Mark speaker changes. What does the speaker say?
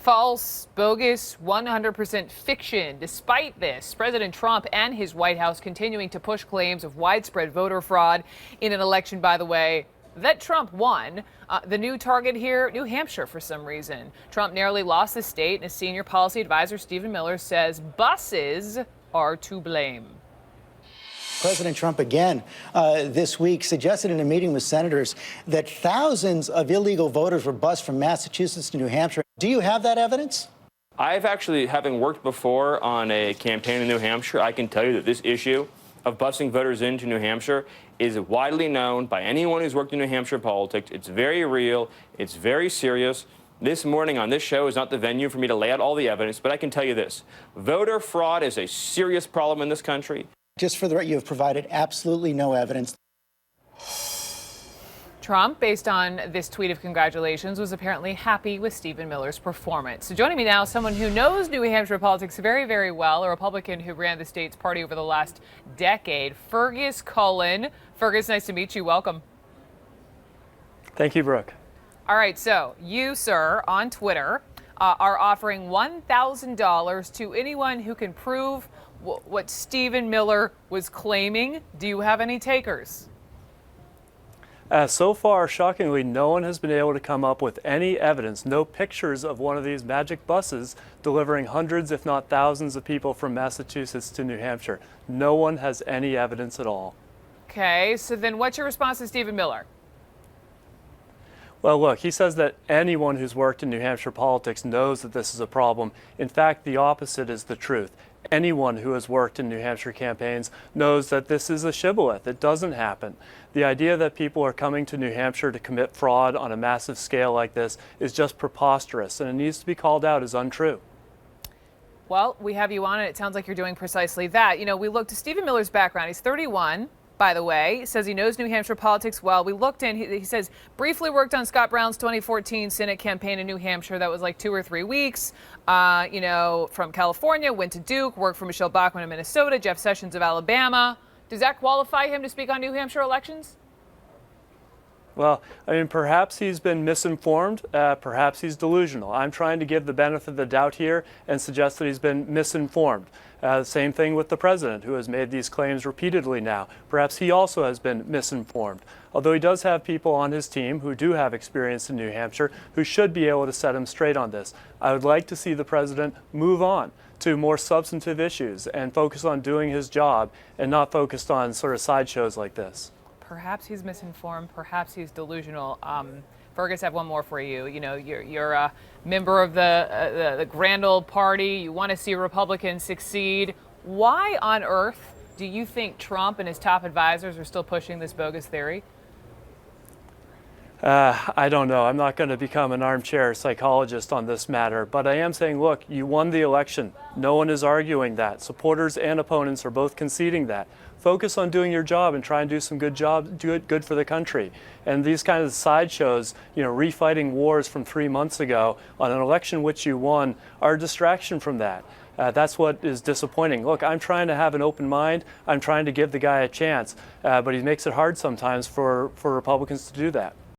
Speaker 1: False, bogus, 100% fiction. Despite this, President Trump and his White House continuing to push claims of widespread voter fraud in an election, by the way, that Trump won. The new target here, New Hampshire, for some reason. Trump narrowly lost the state, and his senior policy advisor, Stephen Miller, says buses are to blame.
Speaker 2: President Trump again this week suggested in a meeting with senators that thousands of illegal voters were bused from Massachusetts to New Hampshire. Do you have that evidence?
Speaker 3: I've actually, having worked before on a campaign in New Hampshire, I can tell you that this issue of busing voters into New Hampshire is widely known by anyone who's worked in New Hampshire politics. It's very real. It's very serious. This morning on this show is not the venue for me to lay out all the evidence, but I can tell you this. Voter fraud is a serious problem in this country.
Speaker 2: Just for the record, you have provided absolutely no evidence.
Speaker 1: Trump, based on this tweet of congratulations, was apparently happy with Stephen Miller's performance. So joining me now, someone who knows New Hampshire politics very, very well, a Republican who ran the state's party over the last decade, Fergus Cullen. Fergus, nice to meet you. Welcome.
Speaker 4: Thank you, Brooke.
Speaker 1: All right, so you, sir, on Twitter, are offering $1,000 to anyone who can prove what Stephen Miller was claiming. Do you have any takers?
Speaker 4: So far, shockingly, no one has been able to come up with any evidence, no pictures of one of these magic buses delivering hundreds, if not thousands, of people from Massachusetts to New Hampshire. No one has any evidence at all.
Speaker 1: Okay, so then what's your response to Stephen Miller?
Speaker 4: Well, look, he says that anyone who's worked in New Hampshire politics knows that this is a problem. In fact, the opposite is the truth. Anyone who has worked in New Hampshire campaigns knows that this is a shibboleth. It doesn't happen. The idea that people are coming to New Hampshire to commit fraud on a massive scale like this is just preposterous, and it needs to be called out as untrue.
Speaker 1: Well, we have you on, and it sounds like you're doing precisely that. You know, we looked at Stephen Miller's background. He's 31. By the way, he says he knows New Hampshire politics well. We looked in, he says, briefly worked on Scott Brown's 2014 Senate campaign in New Hampshire. That was like 2 or 3 weeks. From California, went to Duke, worked for Michelle Bachmann of Minnesota, Jeff Sessions of Alabama. Does that qualify him to speak on New Hampshire elections?
Speaker 4: Well, I mean, perhaps he's been misinformed, perhaps he's delusional. I'm trying to give the benefit of the doubt here and suggest that he's been misinformed. The same thing with the president, who has made these claims repeatedly now. Perhaps he also has been misinformed. Although he does have people on his team who do have experience in New Hampshire who should be able to set him straight on this. I would like to see the president move on to more substantive issues and focus on doing his job and not focused on sort of sideshows like this.
Speaker 1: Perhaps he's misinformed. Perhaps he's delusional. Fergus, I have one more for you. You know, you're a member of the Grand Old Party. You want to see Republicans succeed. Why on earth do you think Trump and his top advisors are still pushing this bogus theory?
Speaker 4: I don't know. I'm not going to become an armchair psychologist on this matter, but I am saying, look, you won the election. No one is arguing that. Supporters and opponents are both conceding that. Focus on doing your job and try and do some good for the country. And these kinds of sideshows, refighting wars from 3 months ago on an election which you won, are a distraction from that. That's what is disappointing. Look, I'm trying to have an open mind. I'm trying to give the guy a chance, but he makes it hard sometimes for Republicans to do that.